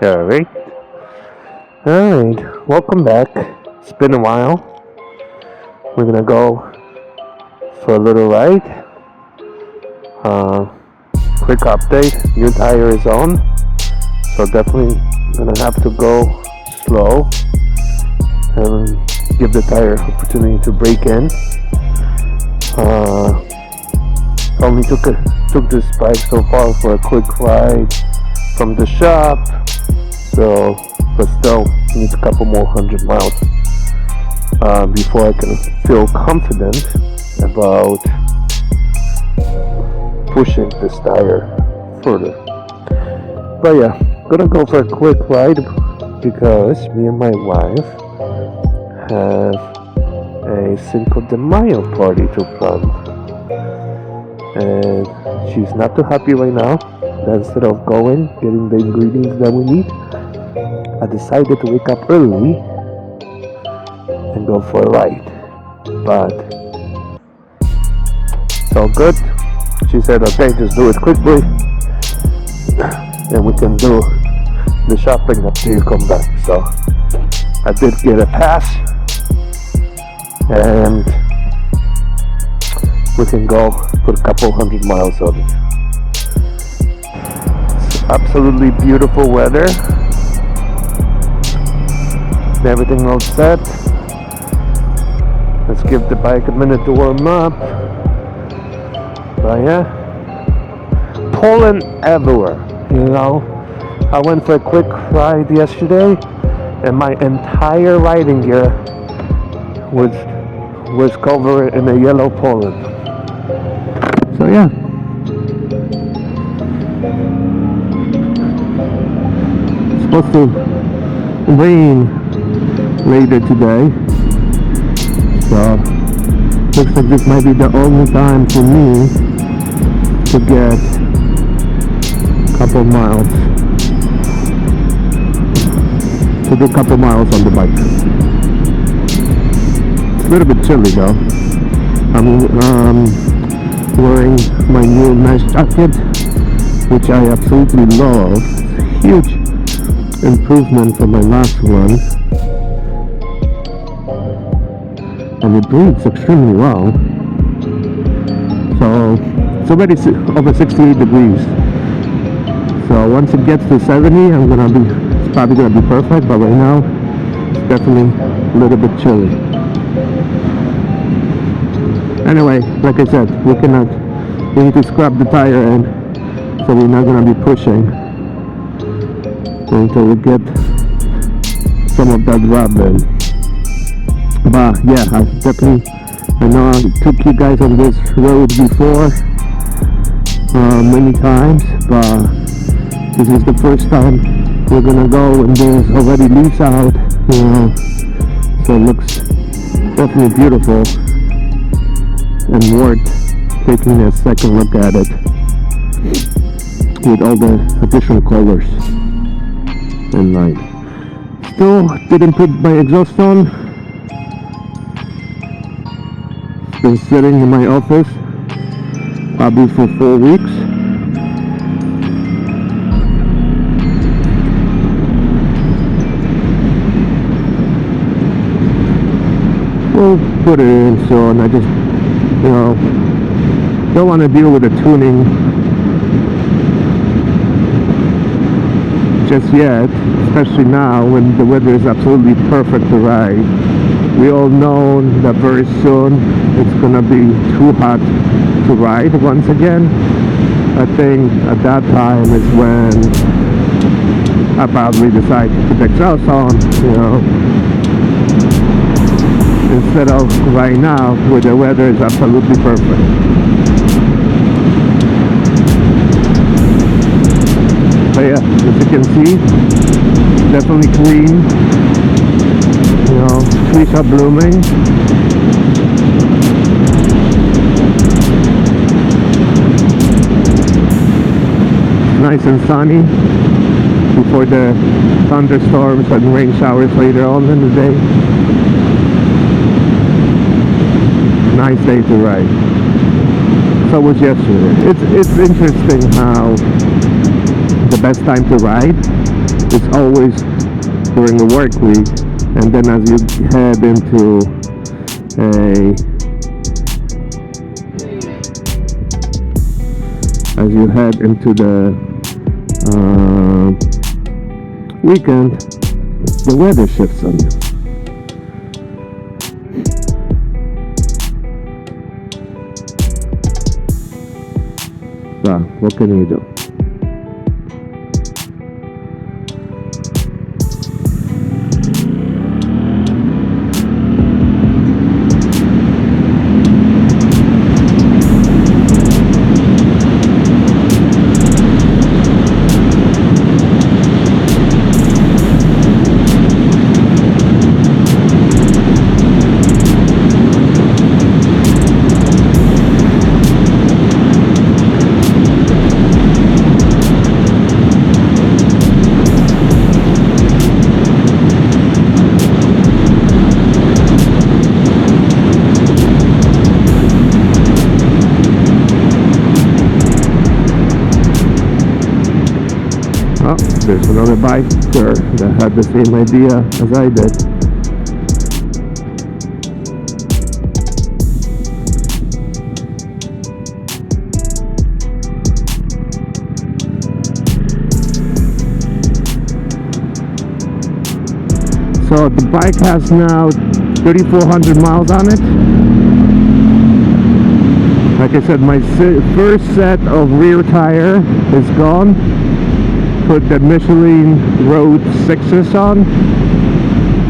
Alright. Alright. Welcome back. It's been a while. We're gonna go for a little ride. Quick update. New tire is on. So definitely gonna have to go slow and give the tire opportunity to break in. Only took this bike so far for a quick ride from the shop, so but still needs a couple more 100 miles before I can feel confident about pushing this tire further. But yeah, gonna go for a quick ride because me and my wife have a Cinco de Mayo party to run, and she's not too happy right now that instead of getting the ingredients that we need, I decided to wake up early and go for a ride. But it's all good. She said, okay, just do it quickly and we can do the shopping after you come back. So I did get a pass and we can go put a couple 100 miles on it. It's absolutely beautiful weather. Everything all set. Let's give the bike a minute to warm up. But yeah, pollen everywhere. You know, I went for a quick ride yesterday and my entire riding gear was covered in a yellow pollen. So yeah, it's supposed to rain later today, so looks like this might be the only time for me to get a couple miles, to do a couple miles on the bike. It's a little bit chilly though. I'm wearing my new mesh jacket, which I absolutely love. It's a huge improvement from my last one, and it breathes extremely well. So it's already over 68 degrees. So once it gets to 70, it's probably gonna be perfect. But right now, it's definitely a little bit chilly. Anyway, like I said, we need to scrap the tire in, so we're not gonna be pushing until we get some of that rub in. But yeah, I know I took you guys on this road before many times, but this is the first time we're gonna go and there's already leaves out, you know, so it looks definitely beautiful and worth taking a second look at it with all the additional colors and light. Still didn't put my exhaust on. It's been sitting in my office probably for 4 weeks. We'll put it in soon. I just, you know, don't want to deal with the tuning just yet, especially now when the weather is absolutely perfect to ride. We all know that very soon it's gonna be too hot to ride once again. I think at that time is when I probably decide to put the exhaust on, you know, instead of right now where the weather is absolutely perfect. But yeah, as you can see, definitely clean. You know, trees are blooming. Nice and sunny before the thunderstorms and rain showers later on in the day. Nice day to ride. So was yesterday. It's interesting how the best time to ride is always during the work week, and then as you head into the weekend, the weather shifts on you. So, what can you do? Oh, there's another biker that had the same idea as I did. So the bike has now 3,400 miles on it. Like I said, my first set of rear tire is gone. Put the Michelin Road 6s on.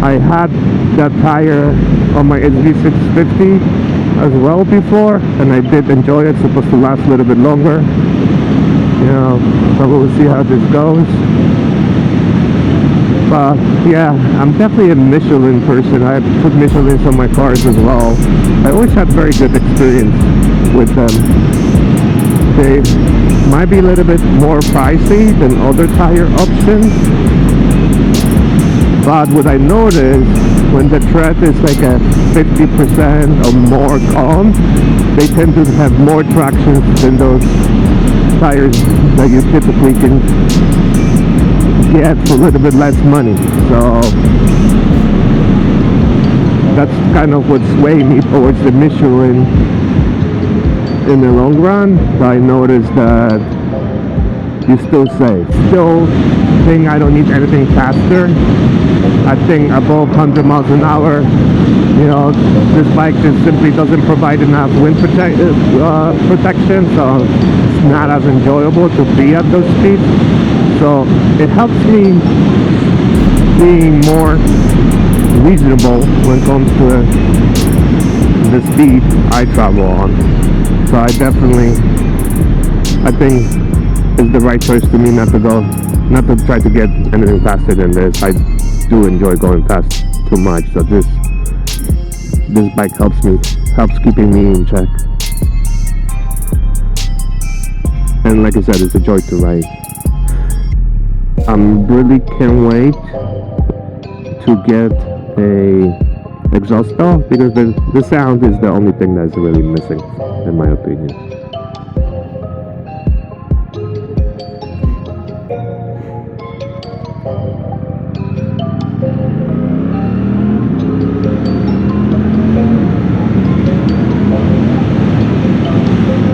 I had that tire on my SV650 as well before, and I did enjoy it. It's supposed to last a little bit longer. You know, so we'll see how this goes. But yeah, I'm definitely a Michelin person. I put Michelins on my cars as well. I always had very good experience with them. They might be a little bit more pricey than other tire options, but what I noticed, when the tread is like a 50% or more on, they tend to have more traction than those tires that you typically can get for a little bit less money. So that's kind of what swayed me towards the Michelin in the long run. But I noticed that you still save. Still think I don't need anything faster. I think above 100 miles an hour, you know, this bike just simply doesn't provide enough wind protection, so it's not as enjoyable to be at those speeds. So it helps me being more reasonable when it comes to the speed I travel on. So I think it's the right choice to me not to try to get anything faster than this. I do enjoy going fast too much, so this bike helps keeping me in check. And like I said, it's a joy to ride. I really can't wait to get a exhaust pedal, because the sound is the only thing that's really missing, in my opinion.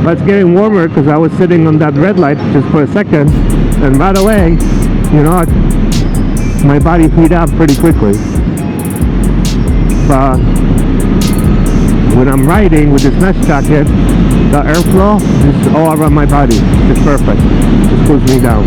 But it's getting warmer because I was sitting on that red light just for a second, and right away, you know, my body heat up pretty quickly. But when I'm riding with this mesh jacket, the airflow is all around my body. It's perfect. It just cools me down.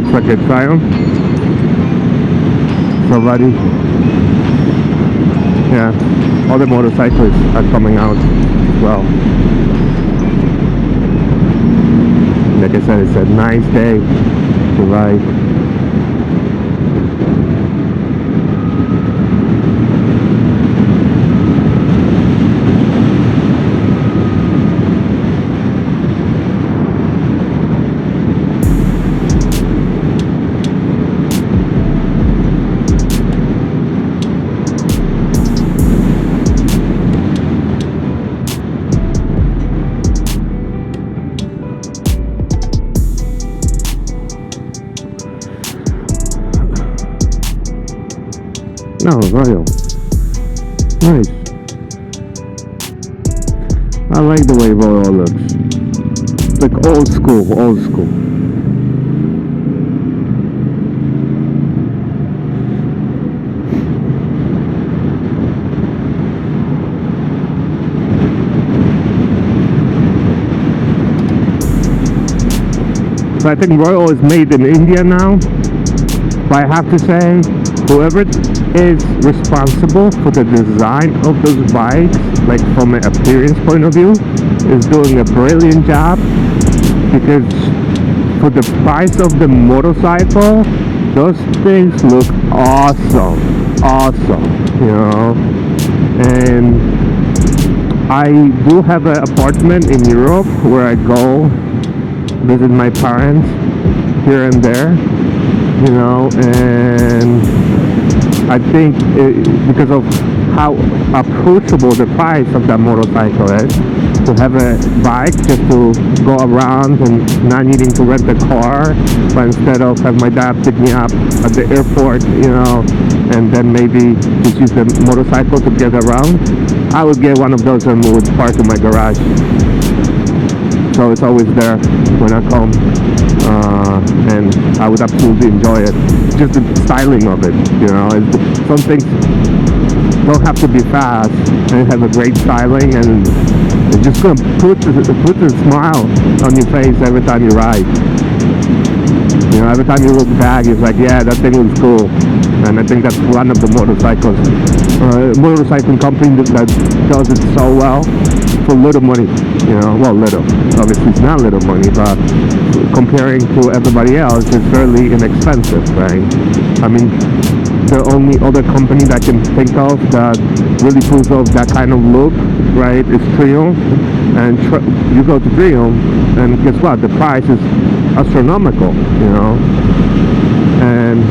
looks like a triumph. Somebody, yeah, other motorcyclists are coming out as well. Like I said, it's a nice day to ride. No, Royal. Nice. I like the way Royal looks. Like old school, old school. So I think Royal is made in India now. But I have to say, whoever is responsible for the design of those bikes, like from an appearance point of view, is doing a brilliant job, because for the price of the motorcycle, those things look awesome, you know. And I do have an apartment in Europe where I go visit my parents here and there, you know, and I think because of how approachable the price of that motorcycle is, to have a bike just to go around and not needing to rent a car, but instead of have my dad pick me up at the airport, you know, and then maybe just use the motorcycle to get around, I would get one of those and would park in my garage. So it's always there when I come, and I would absolutely enjoy it. Just the styling of it, you know. Some things don't have to be fast and have a great styling, and it's just gonna put a smile on your face every time you ride. You know, every time you look back, it's like, yeah, that thing looks cool. And I think that's one of the motorcycling company that does it so well for little money, you know. Well, little, obviously it's not little money, but comparing to everybody else, it's fairly inexpensive, right? I mean, the only other company that I can think of that really pulls off that kind of look, right, is Triumph. And you go to Triumph, and guess what? The price is astronomical, you know. And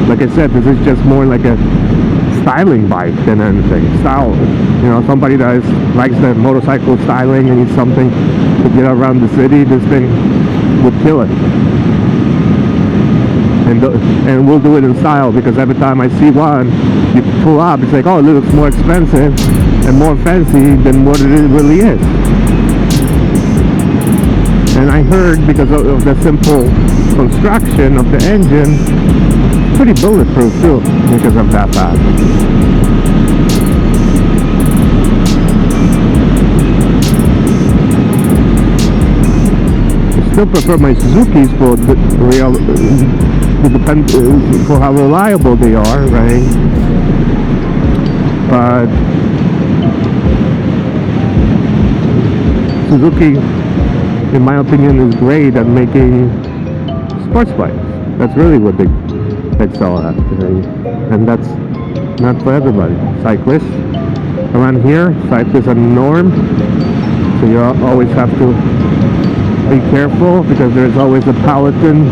like I said, this is just more like a styling bike than anything. Style, you know, somebody that likes the motorcycle styling and needs something to get around the city, this thing would kill it. And we'll do it in style, because every time I see one, you pull up, it's like, oh, it looks more expensive and more fancy than what it really is. And I heard, because of the simple construction of the engine, pretty bulletproof too, because of that fact. I still prefer my Suzukis for for how reliable they are, right? But Suzuki, in my opinion, is great at making sports bikes. That's really what they excel at, and that's not for everybody. Cyclists around here, cyclists are the norm, so you always have to be careful, because there's always a peloton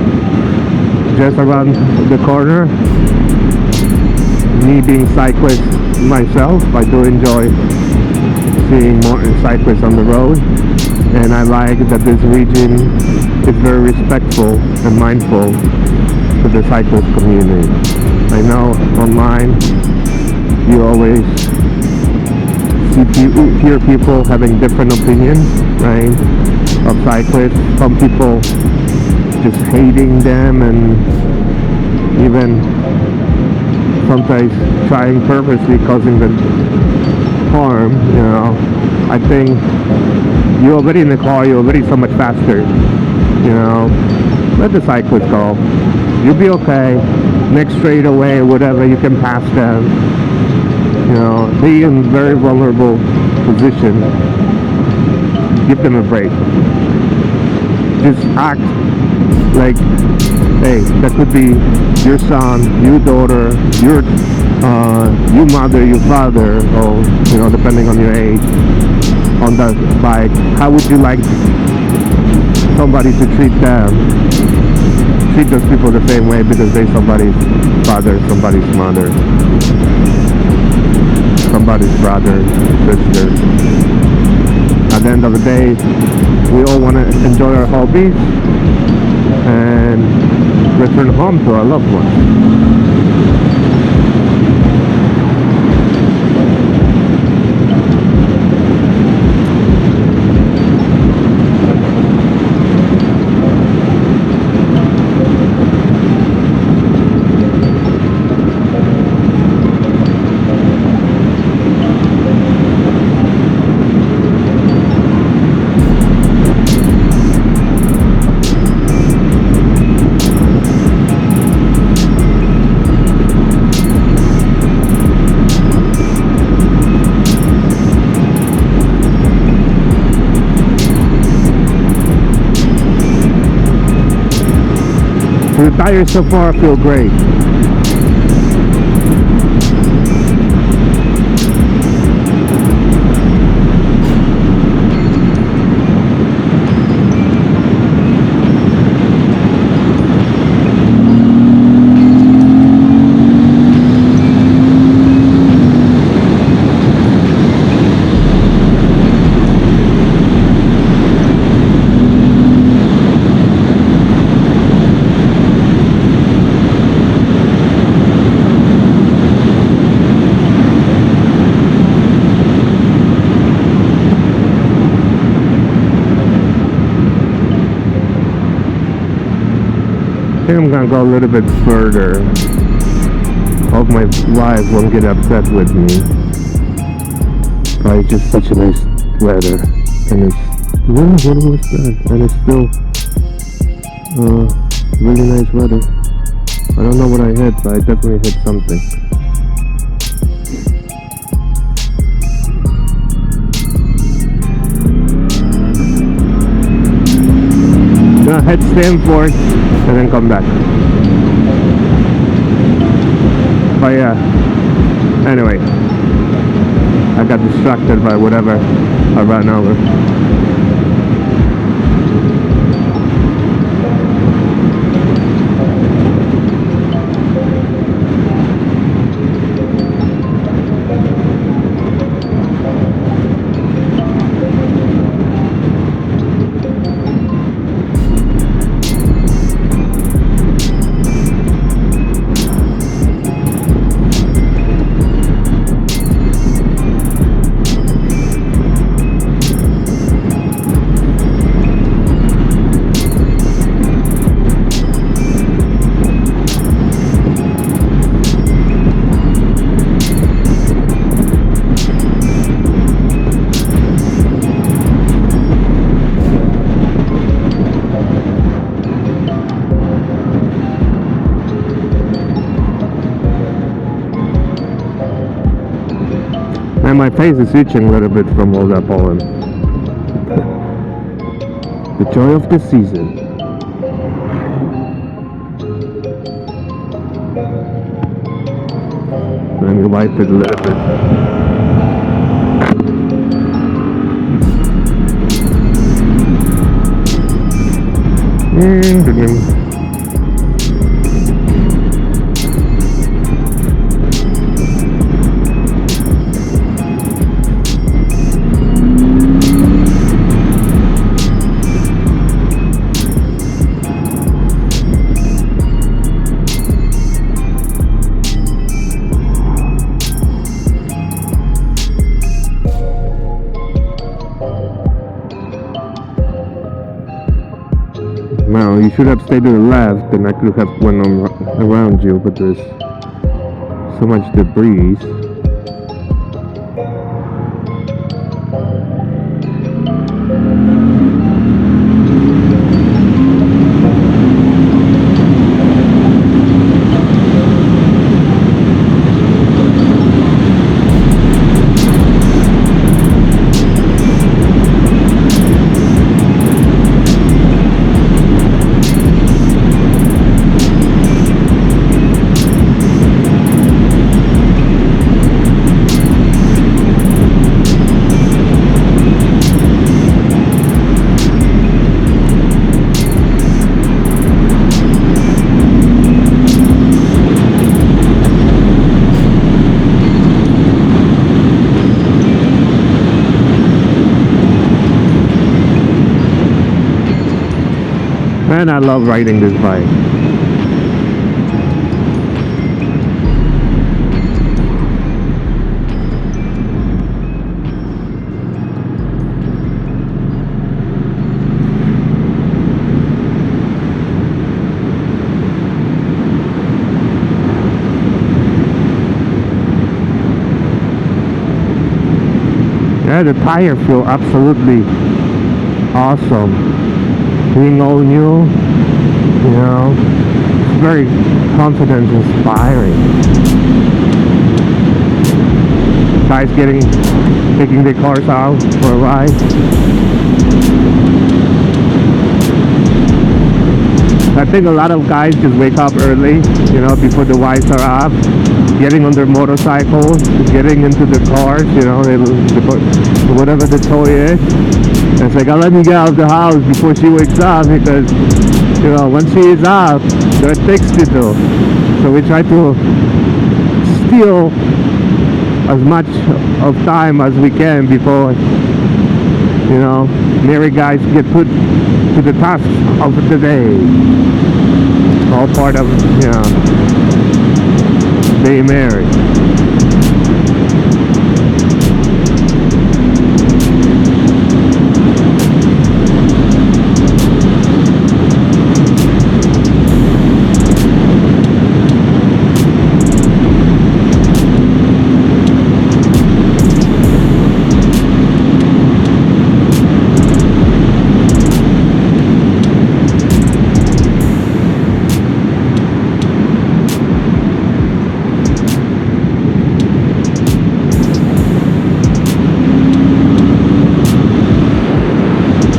just around the corner. Me being cyclist myself, I do enjoy seeing more cyclists on the road, and I like that this region is very respectful and mindful to the cyclist community. I know online you always hear people having different opinions, right, of cyclists. Some people just hating them, and even sometimes trying purposely causing them harm, you know. I think you're already in the car, you're already so much faster, you know. let the cyclist go. You'll be okay. Next straightaway, whatever, you can pass them. You know, they in very vulnerable position. Give them a break. Just act like, hey, that could be your son, your daughter, your mother, your father, or you know, depending on your age, on that bike. How would you like somebody to treat them? Treat those people the same way because they're somebody's father, somebody's mother, somebody's brother, sister. At the end of the day, we all want to enjoy our hobbies and return home to our loved ones. The tires so far feel great. I think I'm gonna go a little bit further. Hope my wife won't get upset with me. But it's just such a nice weather, and it's what was that? And it's still really nice weather. I don't know what I hit, but I definitely hit something. Gonna head Stamford and then come back. But yeah, anyway, I got distracted by whatever I ran over. And my face is itching a little bit from all that pollen. The joy of the season. Let me wipe it a little bit. Now you should have stayed to the left, and I could have went on around you, but there's so much debris. Man, I love riding this bike. Yeah, the tire feel absolutely awesome. Being all new, you know, it's very confidence inspiring. Guys taking their cars out for a ride. I think a lot of guys just wake up early, you know, before the wives are up, getting on their motorcycles, getting into the cars, you know, whatever the toy is. And it's like, let me get out of the house before she wakes up, because, you know, when she is up, there are things to do. So we try to steal as much of time as we can before, you know, married guys get put to the task of the day. All part of, you know, being married.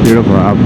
Beautiful up.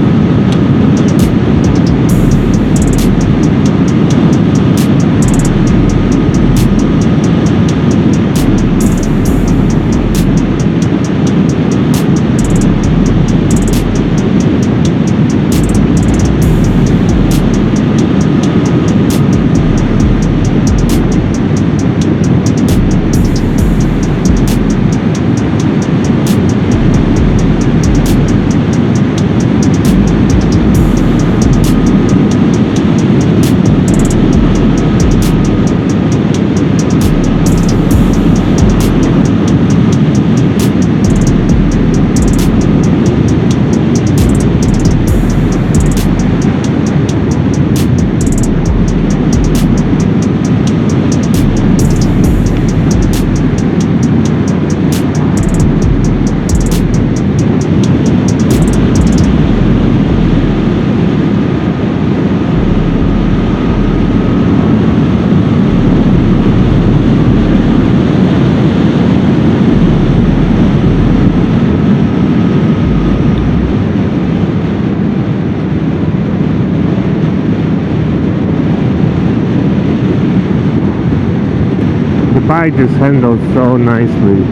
The bike just handles so nicely.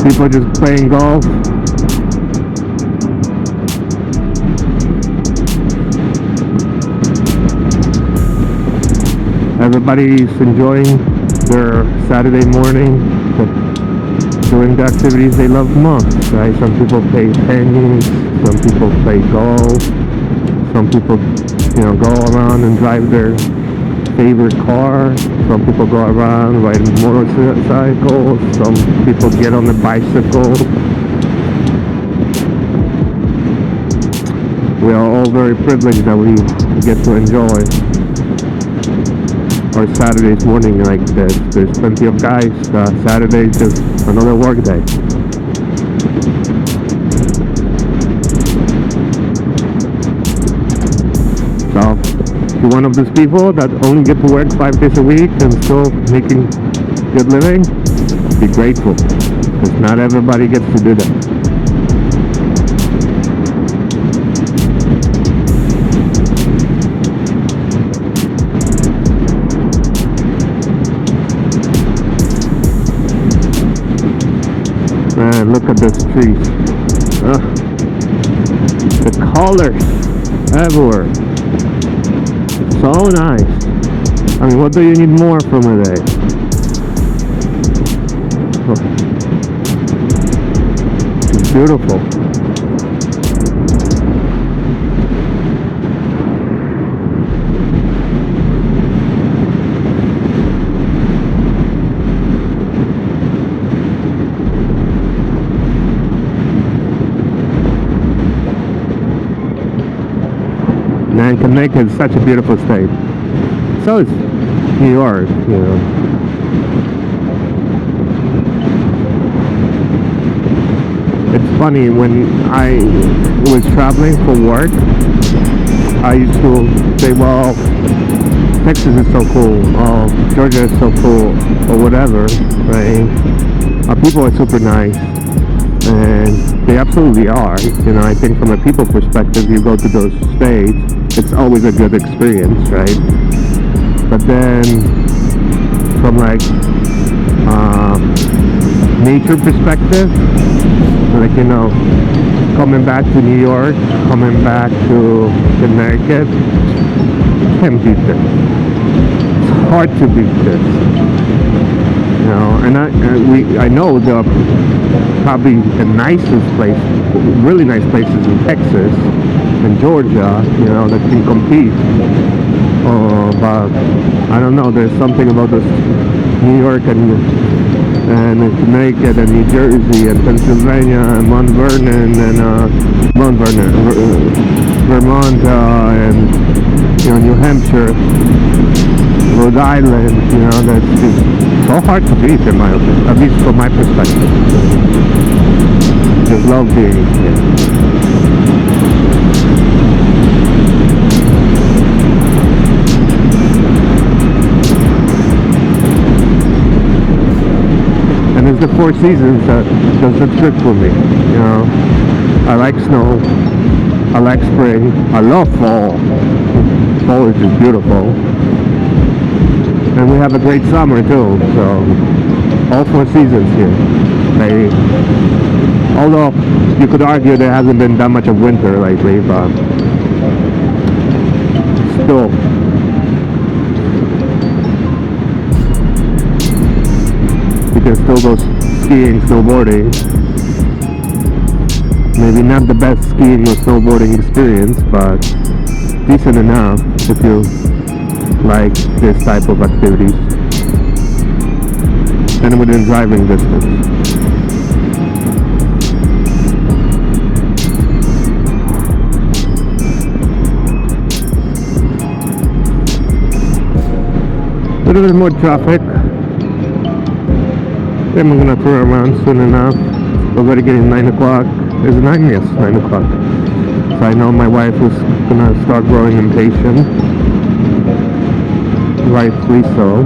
People just playing golf. Everybody's enjoying their Saturday morning, doing the activities they love most, right? Some people play tennis, some people play golf, some people, you know, go around and drive their favorite car. Some people go around riding motorcycles. Some people get on the bicycle. We are all very privileged that we get to enjoy our Saturdays morning like this. There's plenty of guys. Saturdays just another work day. So, if you're one of those people that only get to work 5 days a week and still making good living, be grateful, because not everybody gets to do that. Man, look at these trees. The colors everywhere. So nice. I mean, what do you need more from a day? Oh. It's beautiful. Man, Connecticut is such a beautiful state. So is New York, you know. It's funny, when I was traveling for work, I used to say, well, Texas is so cool, or Georgia is so cool, or whatever, right? People are super nice. And they absolutely are. You know, I think from a people perspective, you go to those states, it's always a good experience, right? But then from like nature perspective, like, you know, coming back to New York, coming back to Connecticut, can't beat this. It's hard to beat this. You know, and I know the probably the nicest place, really nice places in Texas and Georgia, you know, that can compete. But I don't know, there's something about this New York and Connecticut and New Jersey and Pennsylvania and Mount Vernon and Vermont and, you know, New Hampshire, Rhode Island, you know, that's just so hard to beat in my opinion, at least from my perspective. Just love being here. And it's the 4 seasons that does the trick for me, you know. I like snow, I like spring, I love fall. Fall is just beautiful. And we have a great summer too, so all 4 seasons here. Although you could argue there hasn't been that much of winter lately, but still. You can still go skiing, snowboarding. Maybe not the best skiing or snowboarding experience, but decent enough if you like this type of activities, and within driving distance. A little bit more traffic. Then we're gonna turn around soon enough. It's already getting 9 o'clock. Is it 9? Yes, 9 o'clock. So I know my wife is gonna start growing impatient. Rightfully so.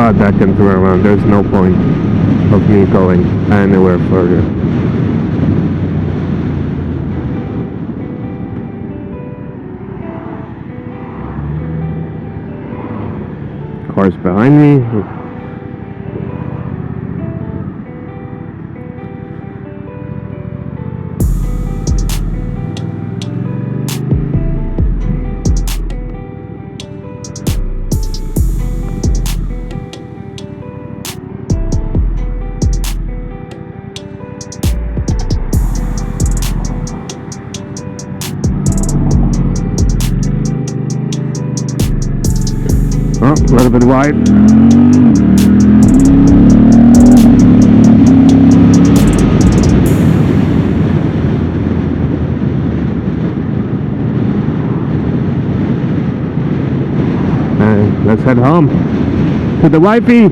spot that can turn around. There's no point of me going anywhere further. Cars behind me. Oh, a little bit wide. And let's head home to the wifey.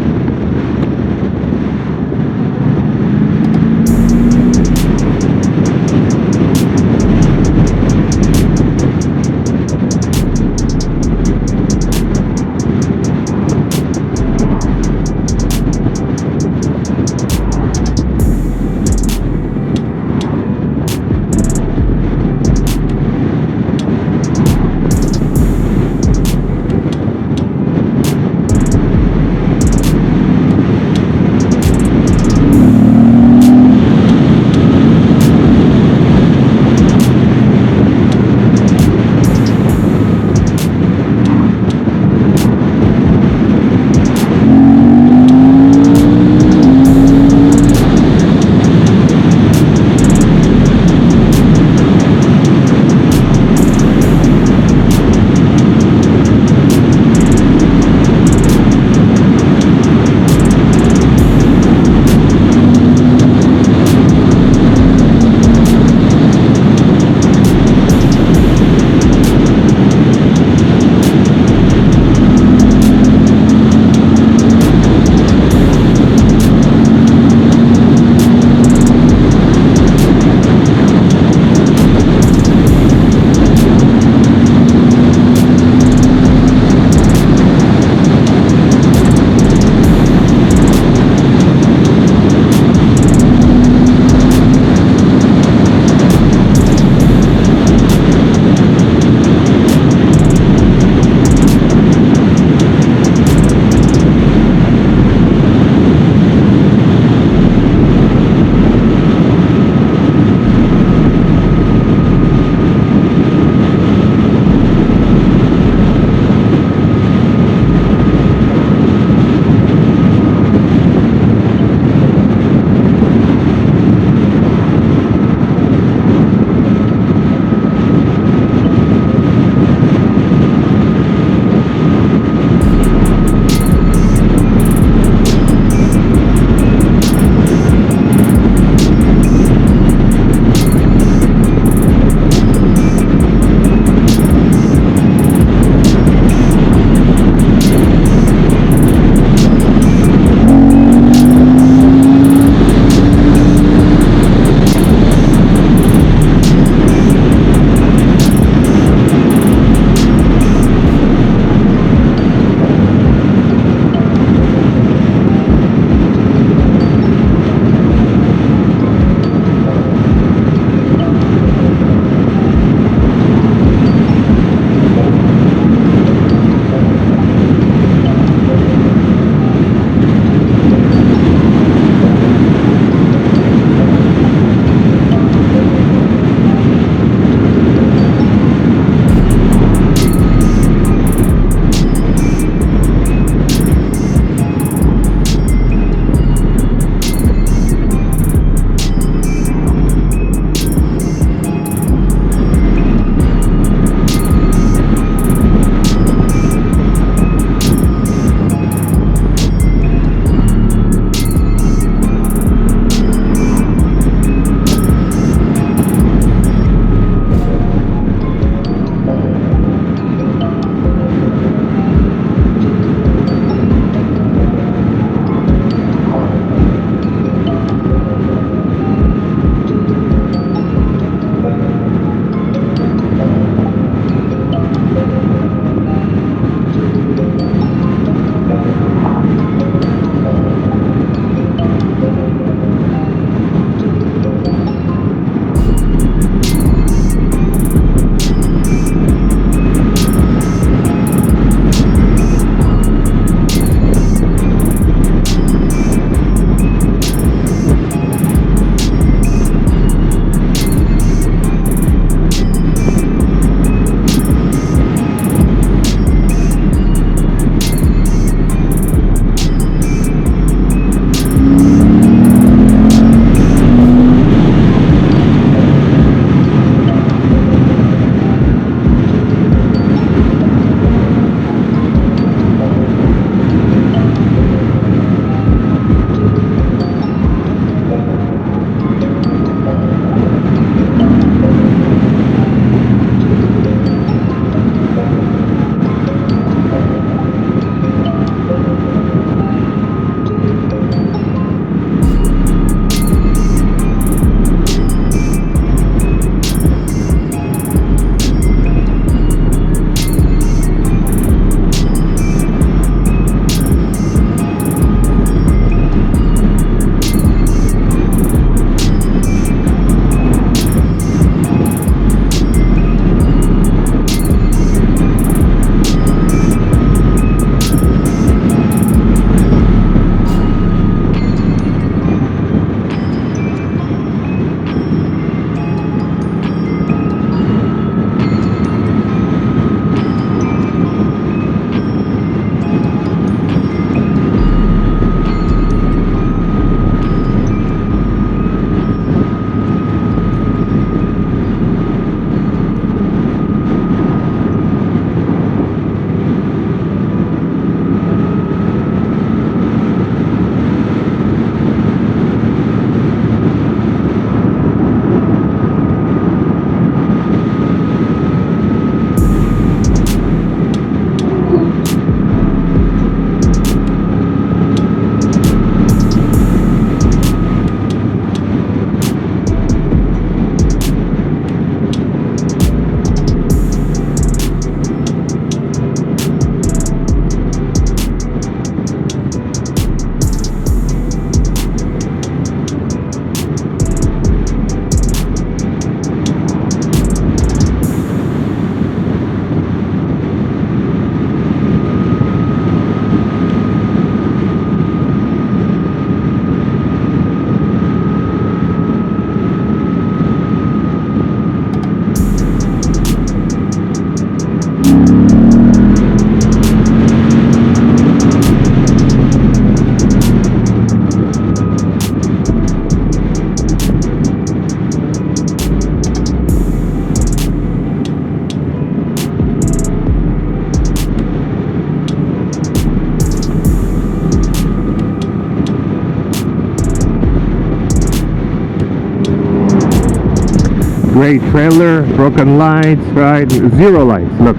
Gray trailer, broken lights, right? Zero lights, look.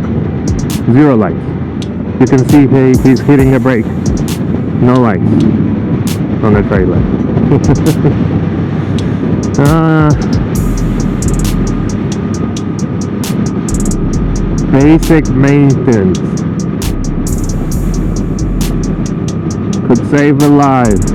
Zero lights. You can see he's hitting the brake. No lights on the trailer. Basic maintenance. Could save a life.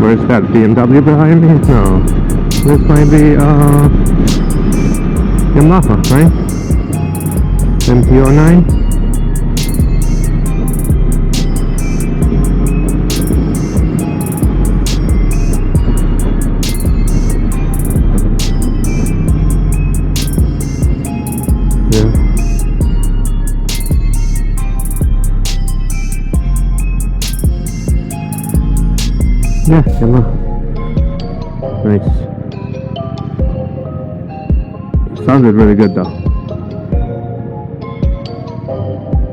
Where's that BMW behind me? No. This might be Yamaha, right? MP09? Yeah, Yamaha. Nice. Sounded really good though.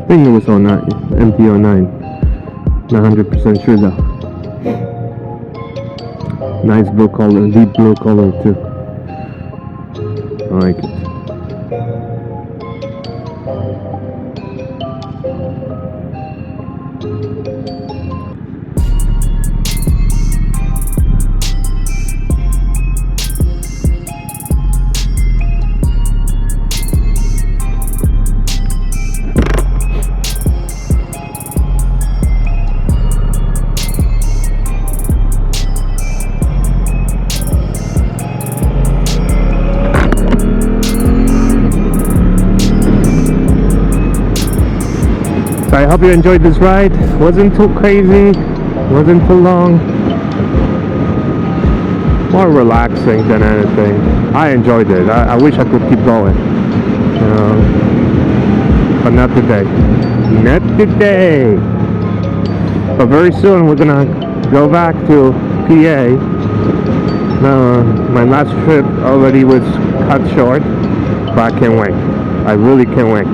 I think it was 09, MP09. Not 100% sure though. Nice blue color, deep blue color too. I like it. I hope you enjoyed this ride. Wasn't too crazy, wasn't too long. More relaxing than anything. I enjoyed it. I wish I could keep going. But not today. Not today. But very soon we're gonna go back to PA. My last trip already was cut short, but I can't wait. I really can't wait.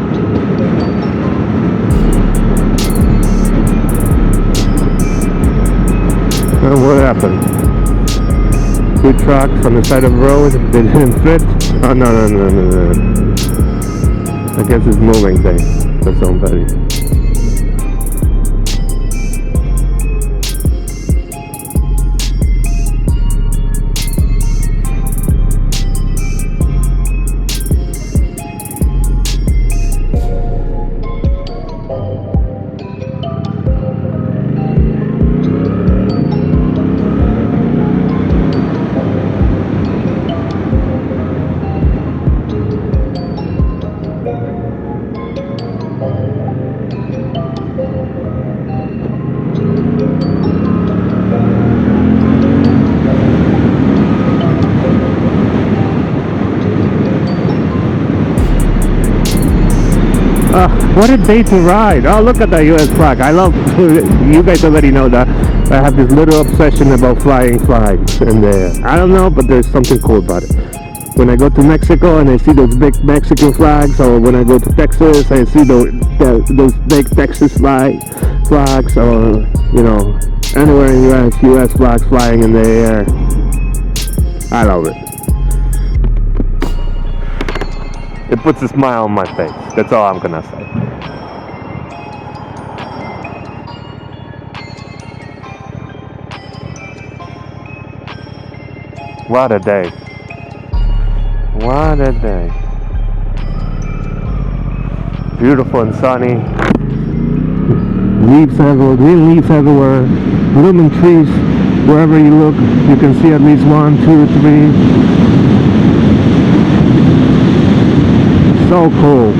What happened? Two trucks on the side of the road, they didn't fit? Oh no. I guess it's moving day for somebody. What a day to ride. Oh, look at that US flag. I love, you guys already know that I have this little obsession about flying flags in there. I don't know, but there's something cool about it. When I go to Mexico and I see those big Mexican flags, or when I go to Texas I see those big Texas flags, or you know, anywhere in US flags flying in the air. I love it. It puts a smile on my face. That's all I'm gonna say. What a day. What a day. Beautiful and sunny. Leaves everywhere, green leaves everywhere. Blooming trees. Wherever you look, you can see at least 1, 2, 3. So cool.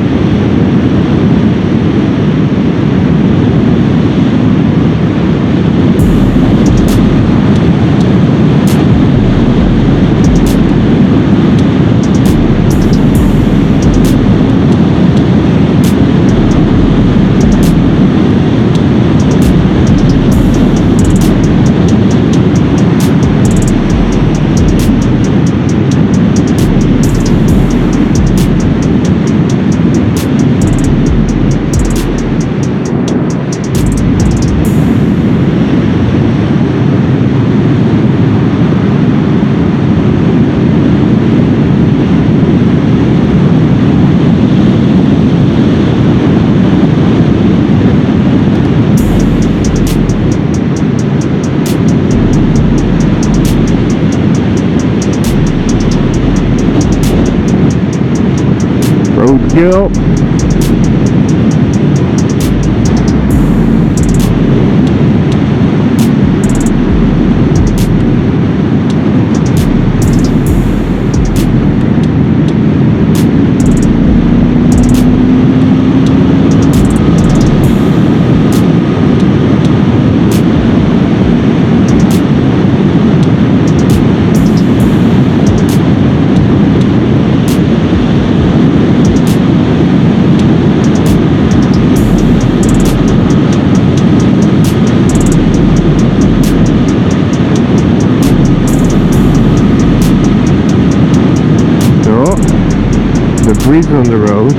Roadkill. The breeze on the road.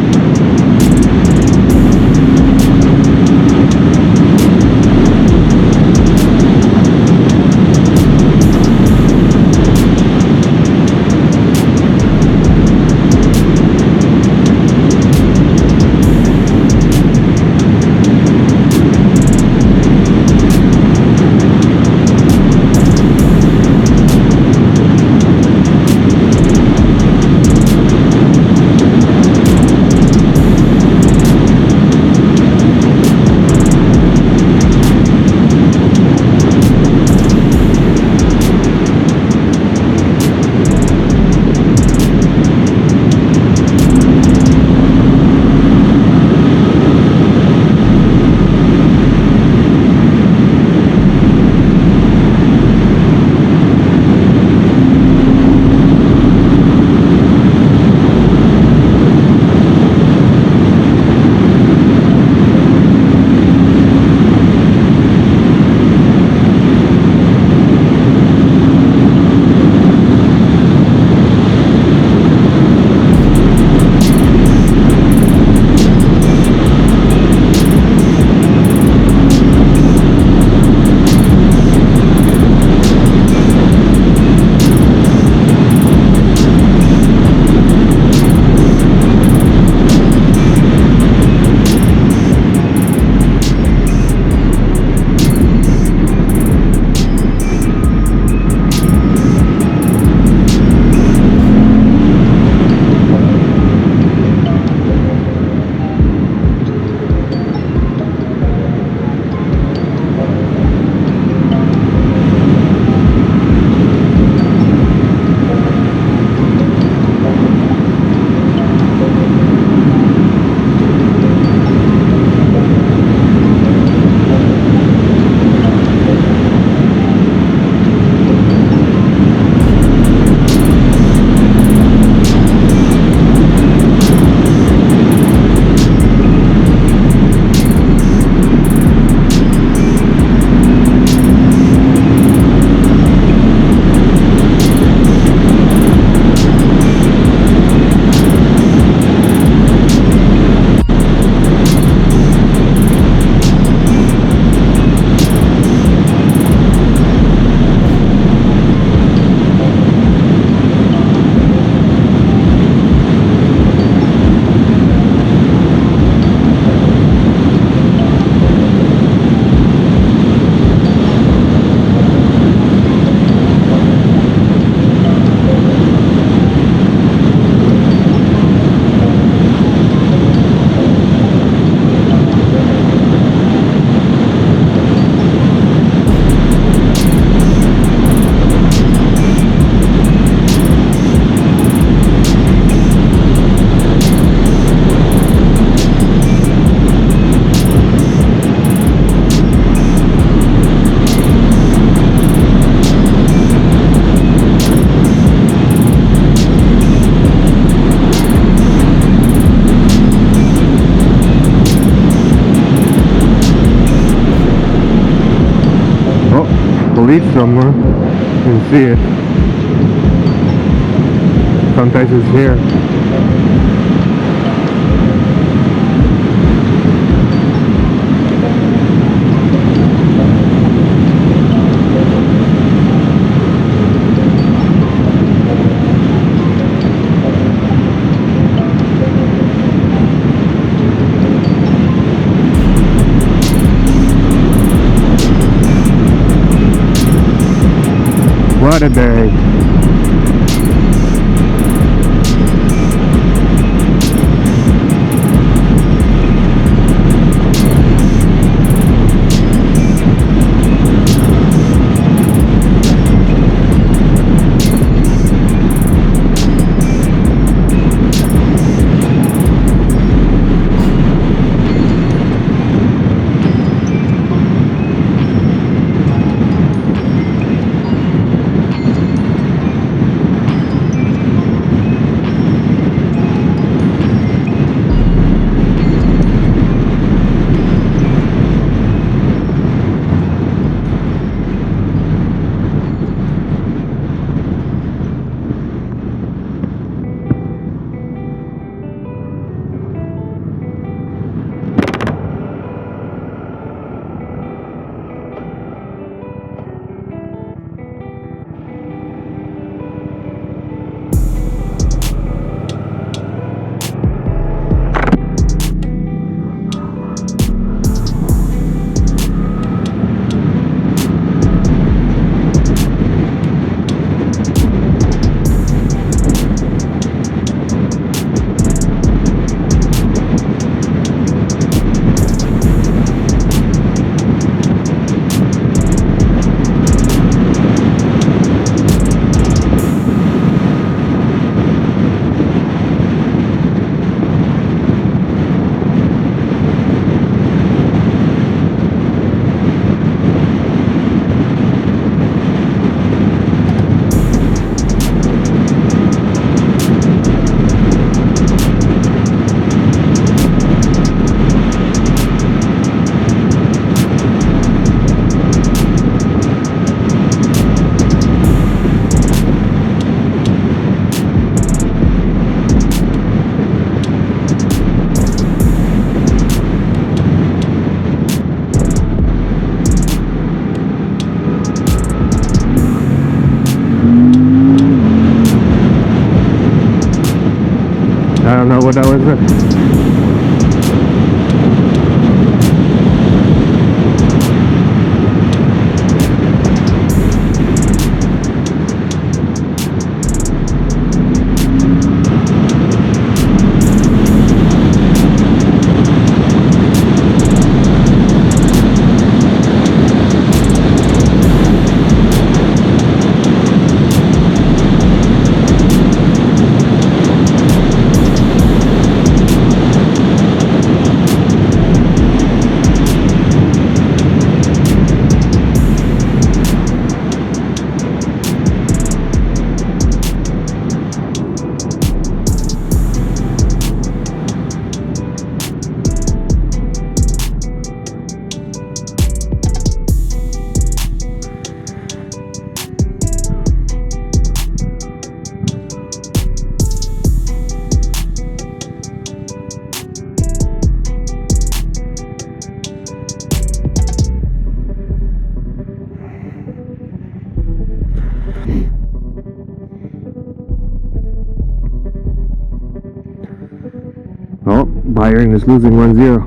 leaf somewhere and see it. Sometimes it's here. What a day. I don't know what that was. Oh, Byron is losing 1-0.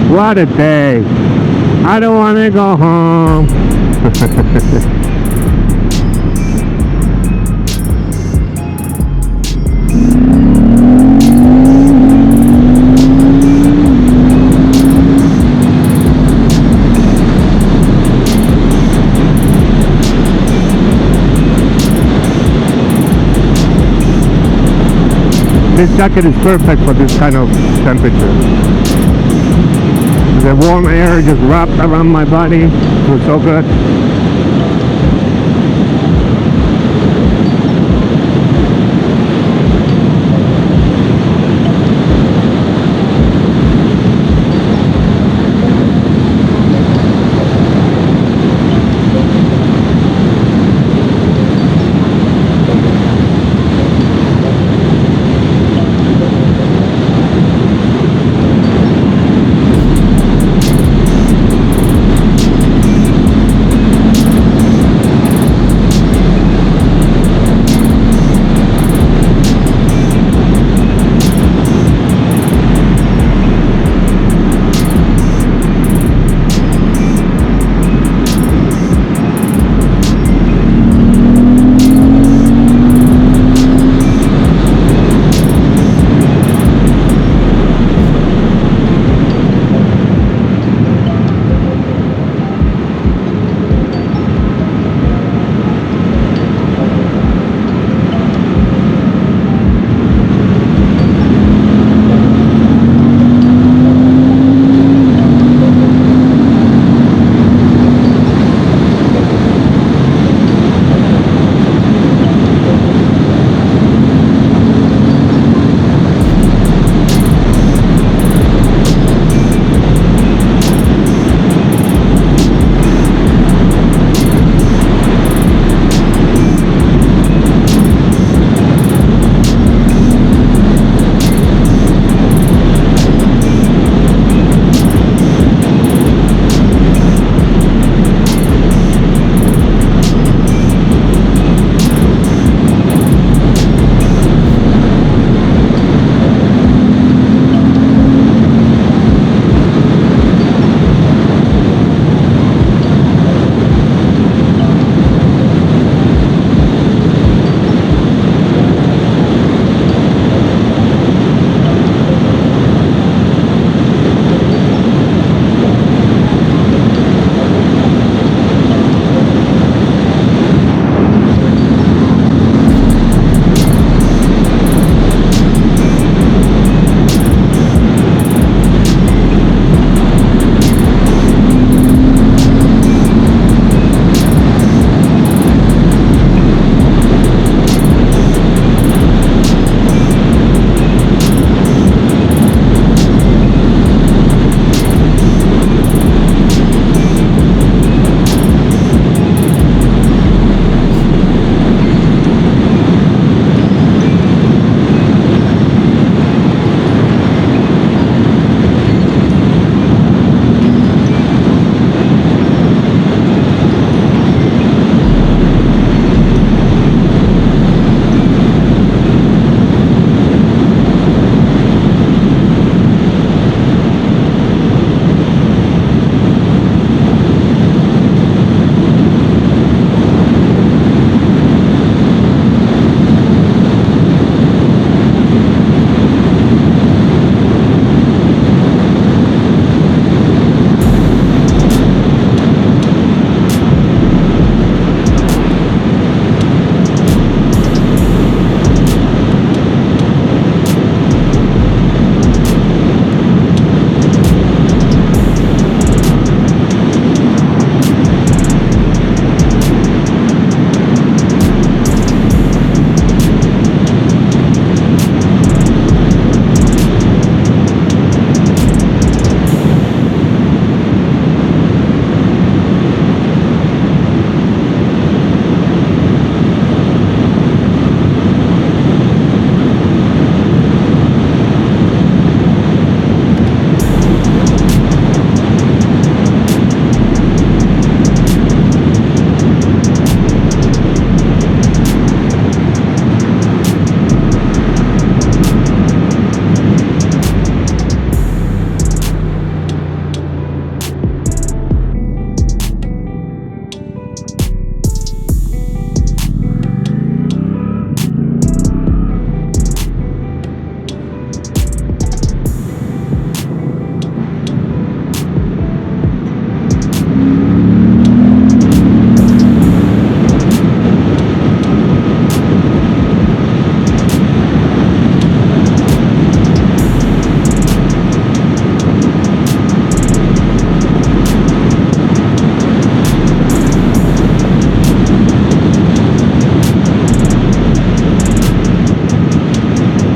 What a day. I don't want to go home. This jacket is perfect for this kind of temperature. The warm air just wrapped around my body. It was so good.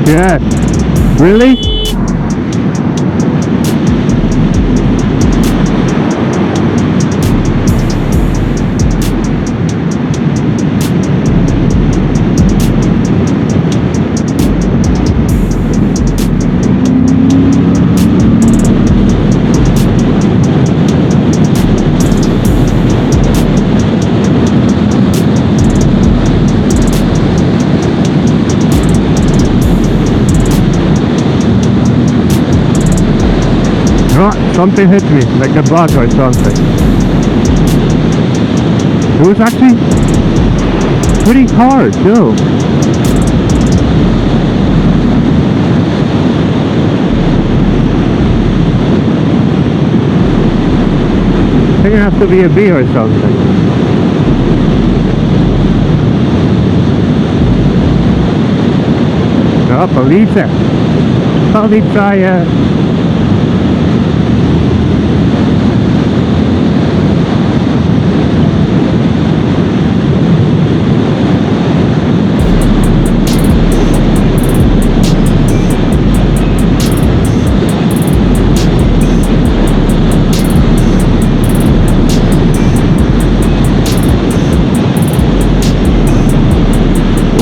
Shit. Really? Something hit me, like a bug or something. It was actually pretty hard too. I think it has to be a bee or something. Oh, policja. Policja.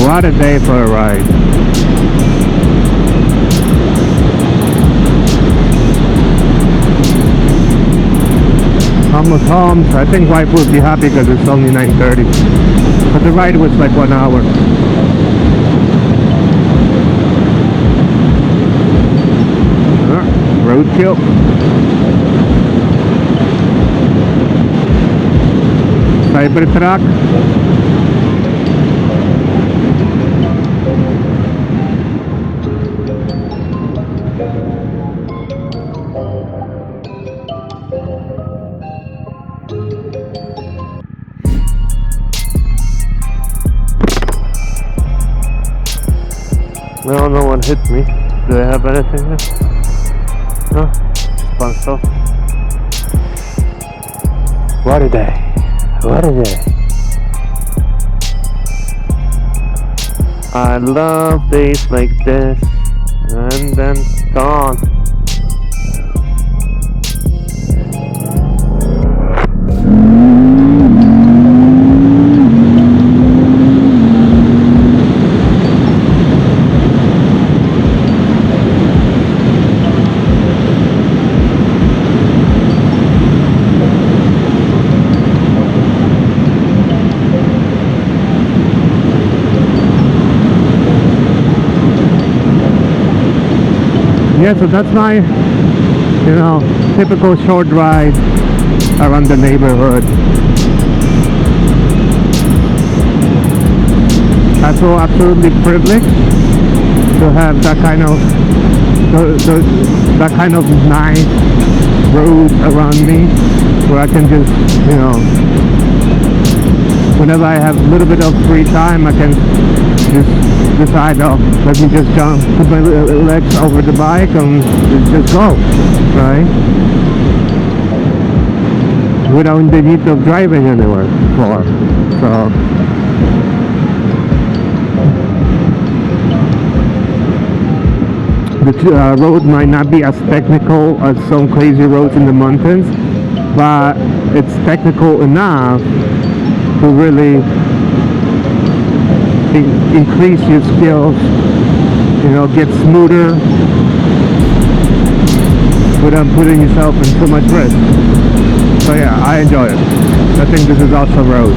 What a day for a ride. Almost home, so I think wife will be happy because it's only 9:30. But the ride was like 1 hour. Roadkill. Cybertruck. No, no one hit me. Do I have anything here? No? Just fun stuff. What a day. What a day. I love days like this. And then gone. Yeah, so that's my, you know, typical short ride around the neighborhood. I feel absolutely privileged to have that kind of that kind of nice road around me, where I can just, you know, whenever I have a little bit of free time, I can just decide, oh, let me just jump, put my legs over the bike and just go, right? Without the need of driving anywhere for. So the road might not be as technical as some crazy roads in the mountains, but it's technical enough to really increase your skills, you know, get smoother without putting yourself in too much risk. So yeah, I enjoy it. I think this is awesome road.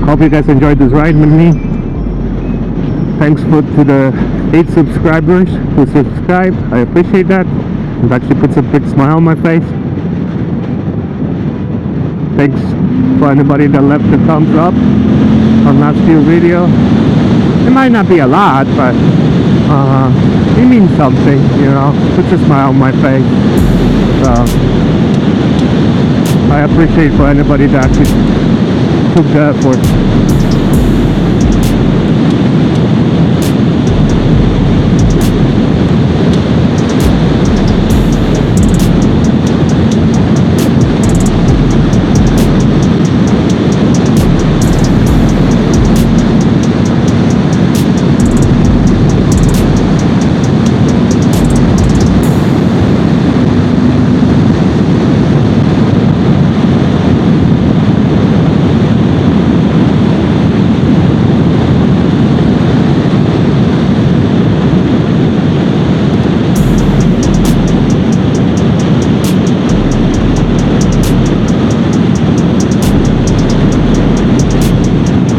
Hope you guys enjoyed this ride with me. Thanks to the 8 subscribers who subscribed. I appreciate that. It actually puts a big smile on my face. Thanks for for anybody that left the thumbs up on last few video. It might not be a lot, but it means something, you know. Puts a smile on my face. So I appreciate for anybody that actually took the effort.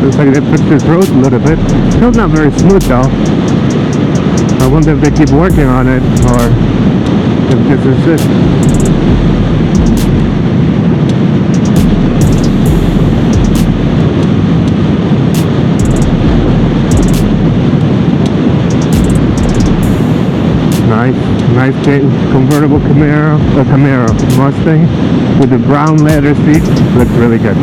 Looks like they fixed this road a little bit. Still not very smooth though. I wonder if they keep working on it or if this is it. Nice big convertible Camaro Mustang with the brown leather seats. Looks really good.